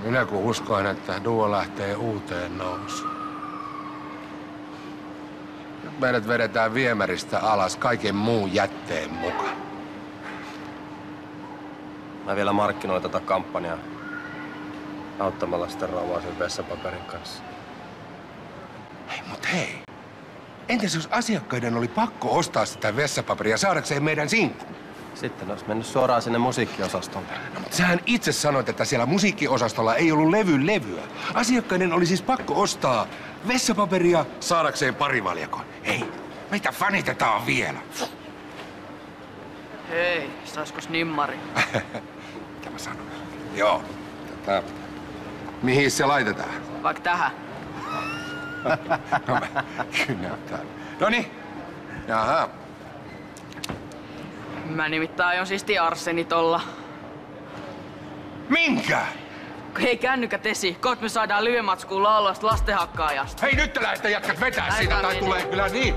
Minä kun uskoin, että duo lähtee uuteen nousuun. Nyt meidät vedetään viemäristä alas kaiken muun jätteen mukaan. Mä vielä markkinoin tätä kampanjaa auttamalla sitä rauvaa sen vessapaperin kanssa. Hei. Entäs jos asiakkaiden oli pakko ostaa sitä vessapaperia saadakseen meidän sinkku? Sitten olisi mennyt suoraan sinne musiikkiosastolle. No, mutta sähän itse sanoit, että siellä musiikkiosastolla ei ollut levyä. Asiakkaiden oli siis pakko ostaa vessapaperia saadakseen parivaljakon. Hei, meitä fanitetaan vielä. Hei, saiskos nimmari? Mitä mä sanon? Joo. Mihin se laitetaan? Vaikka tähän. No mä kynnäytän. Noniin. Jaha. Mä nimittäin aion siisti arsenitolla. Minkä? Hei kännykät esi, kohta me saadaan livematskua laulasta lastenhakkaajasta. Hei nyt te lähdette jätkät vetää siitä tai tulee kyllä niin